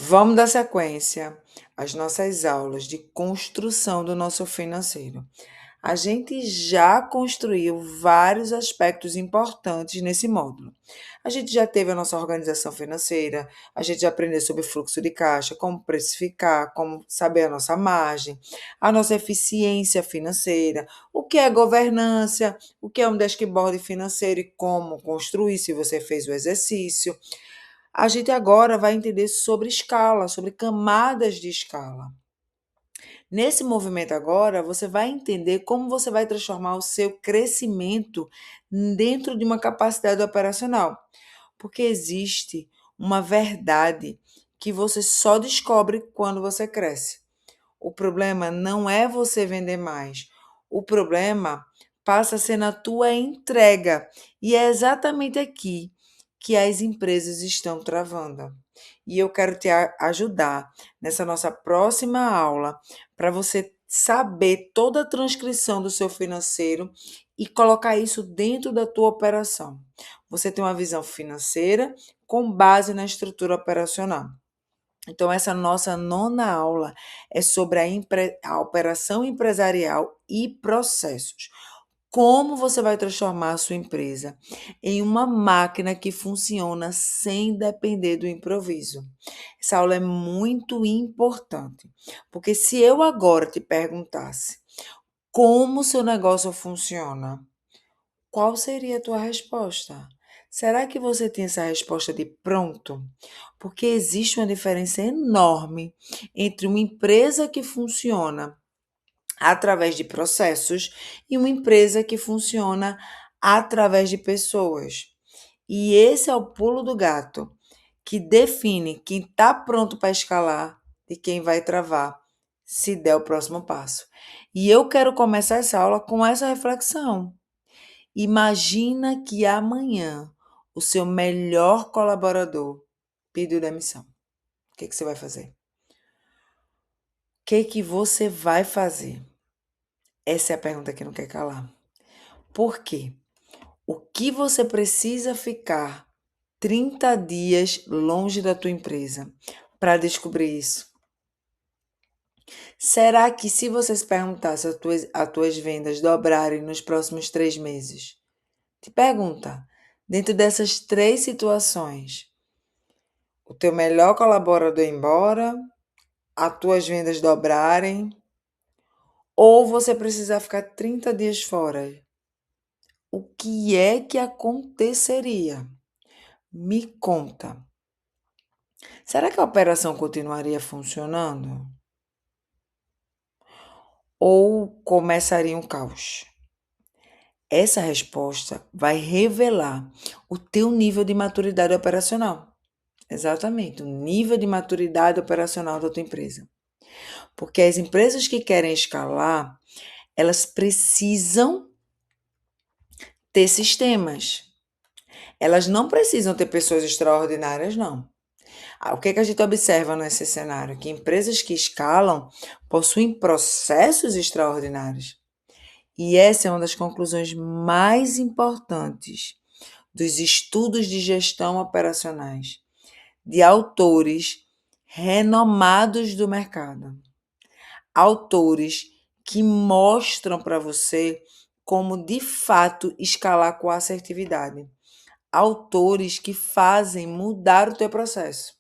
Vamos dar sequência às nossas aulas de construção do nosso financeiro. A gente já construiu vários aspectos importantes nesse módulo. A gente já teve a nossa organização financeira, a gente já aprendeu sobre fluxo de caixa, como precificar, como saber a nossa margem, a nossa eficiência financeira, o que é governança, o que é um dashboard financeiro e como construir, se você fez o exercício. A gente agora vai entender sobre escala, sobre camadas de escala. Nesse movimento agora, você vai entender como você vai transformar o seu crescimento dentro de uma capacidade operacional. Porque existe uma verdade que você só descobre quando você cresce. O problema não é você vender mais. O problema passa a ser na tua entrega. E é exatamente aqui que as empresas estão travando. E eu quero te ajudar nessa nossa próxima aula para você saber toda a transcrição do seu financeiro e colocar isso dentro da tua operação. Você tem uma visão financeira com base na estrutura operacional. Então, essa nossa nona aula é sobre a operação empresarial e processos. Como você vai transformar a sua empresa em uma máquina que funciona sem depender do improviso? Essa aula é muito importante, porque se eu agora te perguntasse como o seu negócio funciona, qual seria a tua resposta? Será que você tem essa resposta de pronto? Porque existe uma diferença enorme entre uma empresa que funciona através de processos e uma empresa que funciona através de pessoas. E esse é o pulo do gato que define quem está pronto para escalar e quem vai travar se der o próximo passo. E eu quero começar essa aula com essa reflexão. Imagina que amanhã o seu melhor colaborador pediu demissão. O que você vai fazer? O que você vai fazer? Essa é a pergunta que não quer calar. Por quê? O que você precisa ficar 30 dias longe da tua empresa para descobrir isso? Será que se você se perguntasse as tuas vendas dobrarem nos próximos 3 meses? Te pergunta, dentro dessas 3 situações, o teu melhor colaborador ir embora, as tuas vendas dobrarem, ou você precisar ficar 30 dias fora? O que é que aconteceria? Me conta. Será que a operação continuaria funcionando? Ou começaria um caos? Essa resposta vai revelar o teu nível de maturidade operacional. Exatamente, o nível de maturidade operacional da tua empresa. Porque as empresas que querem escalar, elas precisam ter sistemas. Elas não precisam ter pessoas extraordinárias, não. O que a gente observa nesse cenário? Que empresas que escalam possuem processos extraordinários. E essa é uma das conclusões mais importantes dos estudos de gestão operacionais, de autores renomados do mercado. Autores que mostram para você como de fato escalar com assertividade. Autores que fazem mudar o teu processo.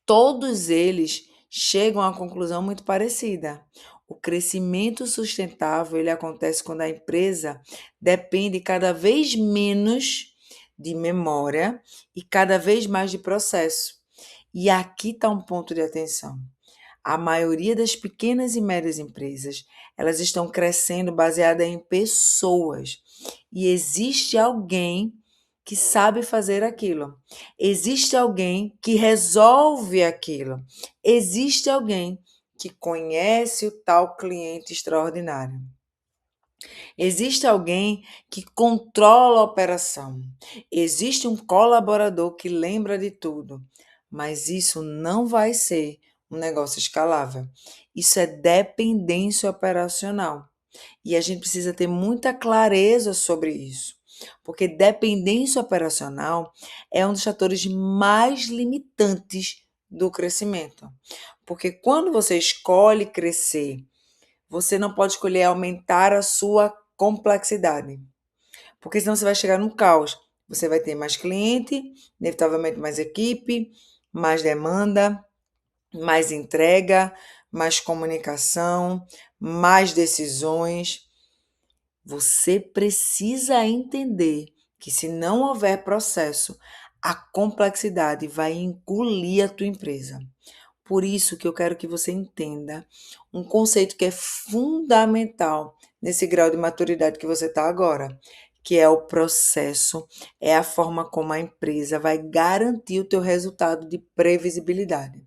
Todos eles chegam a uma conclusão muito parecida. O crescimento sustentável ele acontece quando a empresa depende cada vez menos de memória e cada vez mais de processo. E aqui está um ponto de atenção. A maioria das pequenas e médias empresas, elas estão crescendo baseada em pessoas. E existe alguém que sabe fazer aquilo. Existe alguém que resolve aquilo. Existe alguém que conhece o tal cliente extraordinário. Existe alguém que controla a operação. Existe um colaborador que lembra de tudo. Mas isso não vai ser um negócio escalável. Isso é dependência operacional. E a gente precisa ter muita clareza sobre isso. Porque dependência operacional é um dos fatores mais limitantes do crescimento. Porque quando você escolhe crescer, você não pode escolher aumentar a sua complexidade. Porque senão você vai chegar num caos. Você vai ter mais cliente, inevitavelmente mais equipe, mais demanda, mais entrega, mais comunicação, mais decisões. Você precisa entender que se não houver processo, a complexidade vai engolir a tua empresa. Por isso que eu quero que você entenda um conceito que é fundamental nesse grau de maturidade que você está agora, que é o processo, é a forma como a empresa vai garantir o teu resultado de previsibilidade.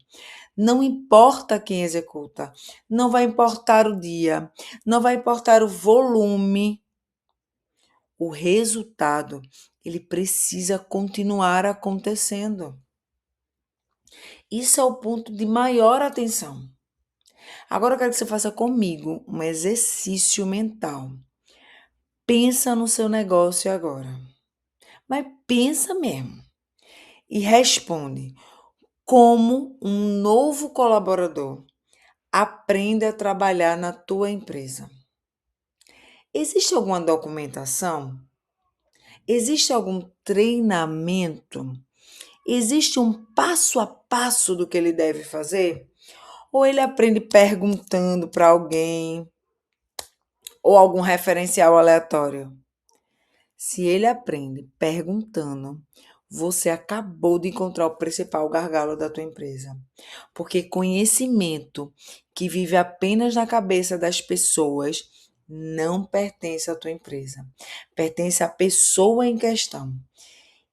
Não importa quem executa, não vai importar o dia, não vai importar o volume, o resultado, ele precisa continuar acontecendo. Isso é o ponto de maior atenção. Agora eu quero que você faça comigo um exercício mental. Pensa no seu negócio agora. Mas pensa mesmo. E responde: como um novo colaborador aprende a trabalhar na tua empresa? Existe alguma documentação? Existe algum treinamento? Existe um passo a passo do que ele deve fazer? Ou ele aprende perguntando para alguém ou algum referencial aleatório? Se ele aprende perguntando, você acabou de encontrar o principal gargalo da tua empresa. Porque conhecimento que vive apenas na cabeça das pessoas não pertence à tua empresa. Pertence à pessoa em questão.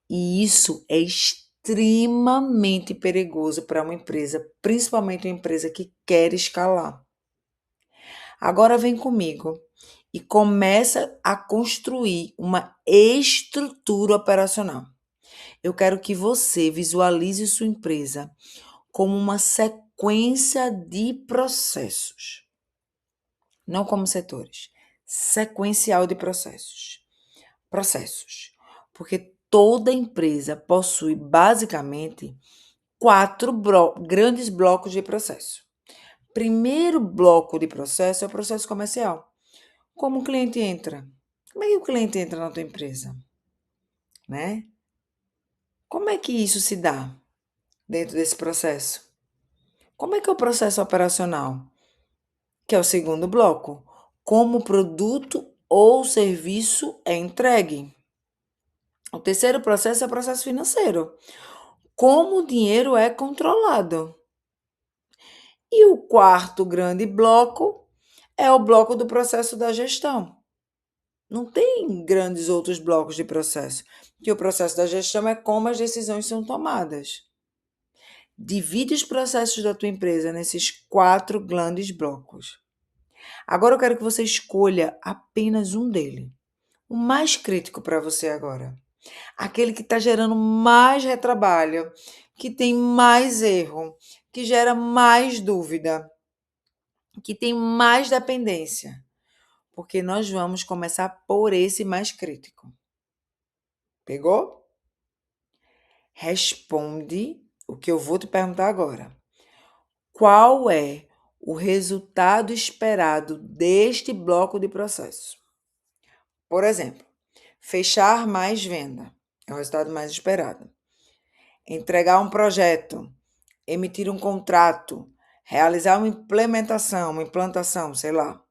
E isso é extremamente perigoso para uma empresa, principalmente uma empresa que quer escalar. Agora vem comigo e começa a construir uma estrutura operacional. Eu quero que você visualize sua empresa como uma sequência de processos, não como setores, sequencial de processos. Processos, porque toda empresa possui basicamente quatro grandes blocos de processo. Primeiro bloco de processo é o processo comercial. Como o cliente entra? Como é que o cliente entra na tua empresa? Né? Como é que isso se dá dentro desse processo? Como é que é o processo operacional? Que é o segundo bloco. Como o produto ou serviço é entregue. O terceiro processo é o processo financeiro. Como o dinheiro é controlado. E o quarto grande bloco é o bloco do processo da gestão. Não tem grandes outros blocos de processo, que o processo da gestão é como as decisões são tomadas. Divide os processos da tua empresa nesses quatro grandes blocos. Agora eu quero que você escolha apenas um dele, o mais crítico para você agora. Aquele que está gerando mais retrabalho, que tem mais erro, que gera mais dúvida, que tem mais dependência. Porque nós vamos começar por esse mais crítico. Pegou? Responde o que eu vou te perguntar agora. Qual é o resultado esperado deste bloco de processo? Por exemplo, fechar mais venda é o resultado mais esperado. Entregar um projeto, emitir um contrato, realizar uma implantação, sei lá.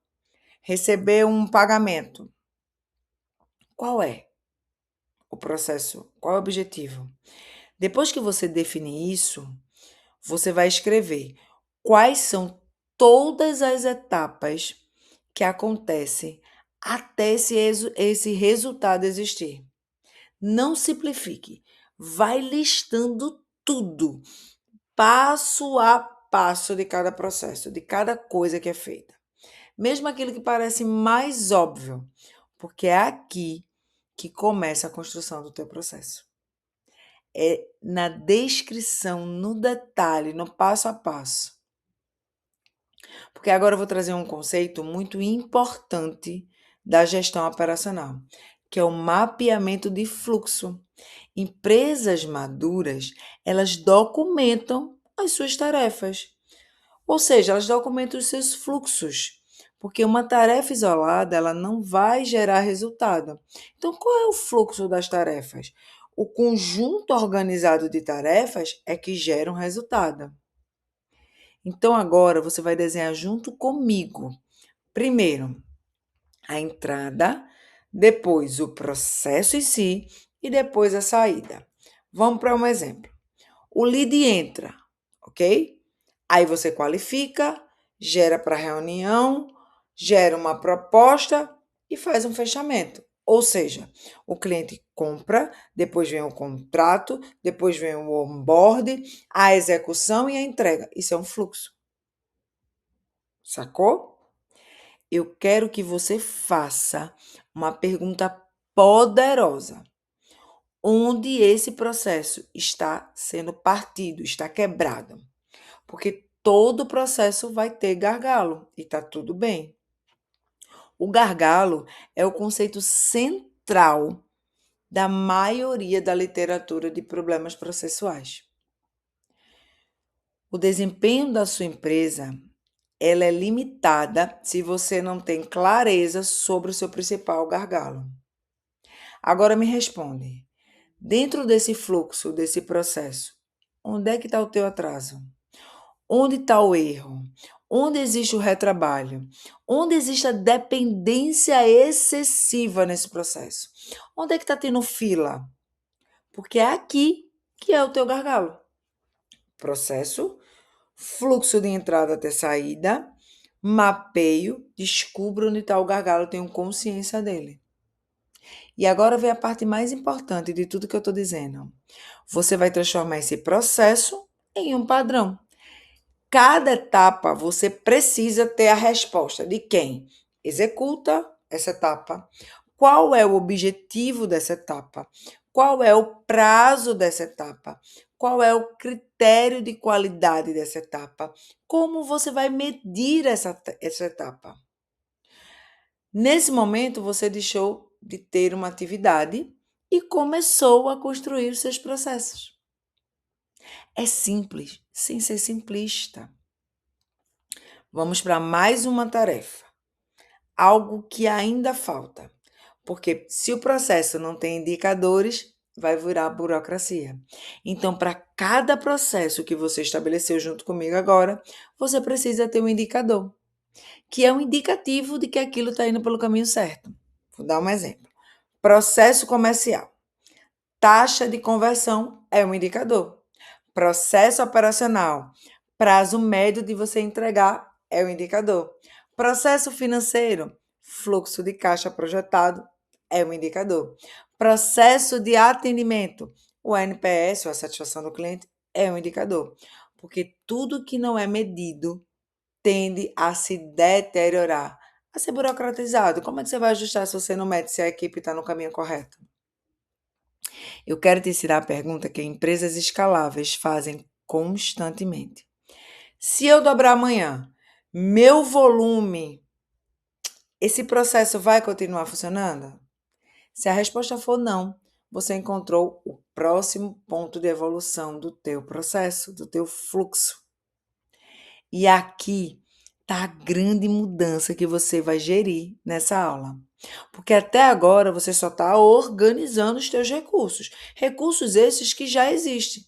Receber um pagamento. Qual é o processo? Qual é o objetivo? Depois que você definir isso, você vai escrever quais são todas as etapas que acontecem até esse resultado existir. Não simplifique. Vai listando tudo, passo a passo de cada processo, de cada coisa que é feita. Mesmo aquilo que parece mais óbvio, porque é aqui que começa a construção do teu processo. É na descrição, no detalhe, no passo a passo. Porque agora eu vou trazer um conceito muito importante da gestão operacional, que é o mapeamento de fluxo. Empresas maduras, elas documentam as suas tarefas. Ou seja, elas documentam os seus fluxos, porque uma tarefa isolada, ela não vai gerar resultado. Então, qual é o fluxo das tarefas? O conjunto organizado de tarefas é que gera um resultado. Então, agora você vai desenhar junto comigo. Primeiro, a entrada, depois o processo em si e depois a saída. Vamos para um exemplo. O lead entra, ok? Aí você qualifica, gera para reunião, gera uma proposta e faz um fechamento. Ou seja, o cliente compra, depois vem o contrato, depois vem o onboard, a execução e a entrega. Isso é um fluxo. Sacou? Eu quero que você faça uma pergunta poderosa. Onde esse processo está sendo partido, está quebrado? Porque todo processo vai ter gargalo e tá tudo bem. O gargalo é o conceito central da maioria da literatura de problemas processuais. O desempenho da sua empresa, ela é limitada se você não tem clareza sobre o seu principal gargalo. Agora me responde, dentro desse fluxo, desse processo, onde é que está o teu atraso? Onde está o erro? Onde existe o retrabalho? Onde existe a dependência excessiva nesse processo? Onde é que está tendo fila? Porque é aqui que é o teu gargalo. Processo, fluxo de entrada até saída, mapeio, descubra onde está o gargalo, tenho consciência dele. E agora vem a parte mais importante de tudo que eu estou dizendo. Você vai transformar esse processo em um padrão. Cada etapa você precisa ter a resposta de quem executa essa etapa, qual é o objetivo dessa etapa, qual é o prazo dessa etapa, qual é o critério de qualidade dessa etapa, como você vai medir essa etapa. Nesse momento, você deixou de ter uma atividade e começou a construir os seus processos. É simples, sem ser simplista. Vamos para mais uma tarefa. Algo que ainda falta. Porque se o processo não tem indicadores, vai virar burocracia. Então, para cada processo que você estabeleceu junto comigo agora, você precisa ter um indicador, que é um indicativo de que aquilo está indo pelo caminho certo. Vou dar um exemplo. Processo comercial. Taxa de conversão é um indicador. Processo operacional. Prazo médio de você entregar é o indicador. Processo financeiro. Fluxo de caixa projetado é um indicador. Processo de atendimento. O NPS, ou a satisfação do cliente, é um indicador. Porque tudo que não é medido tende a se deteriorar, a ser burocratizado. Como é que você vai ajustar se você não mede se a equipe está no caminho correto? Eu quero te ensinar a pergunta que empresas escaláveis fazem constantemente. Se eu dobrar amanhã, meu volume, esse processo vai continuar funcionando? Se a resposta for não, você encontrou o próximo ponto de evolução do teu processo, do teu fluxo. E aqui está a grande mudança que você vai gerir nessa aula. Porque até agora você só está organizando os teus recursos. Recursos esses que já existem.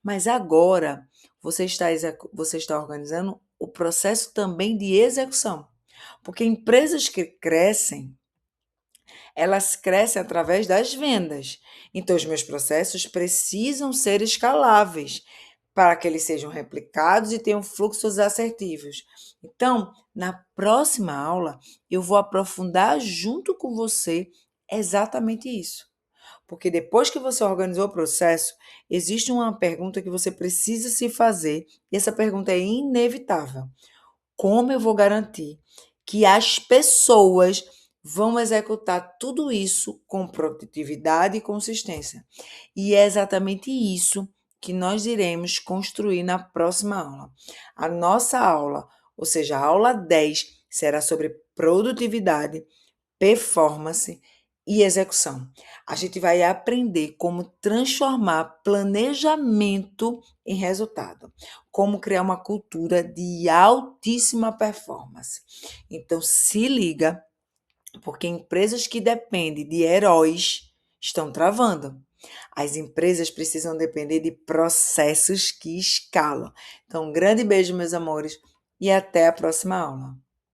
Mas agora você está organizando o processo também de execução. Porque empresas que crescem, elas crescem através das vendas. Então, os meus processos precisam ser escaláveis para que eles sejam replicados e tenham fluxos assertivos. Então, na próxima aula, eu vou aprofundar junto com você exatamente isso. Porque depois que você organizou o processo, existe uma pergunta que você precisa se fazer, e essa pergunta é inevitável. Como eu vou garantir que as pessoas vão executar tudo isso com produtividade e consistência? E é exatamente isso que nós iremos construir na próxima aula. A nossa aula, ou seja, a aula 10, será sobre produtividade, performance e execução. A gente vai aprender como transformar planejamento em resultado, como criar uma cultura de altíssima performance. Então, se liga, porque empresas que dependem de heróis estão travando. As empresas precisam depender de processos que escalam. Então, um grande beijo, meus amores, e até a próxima aula.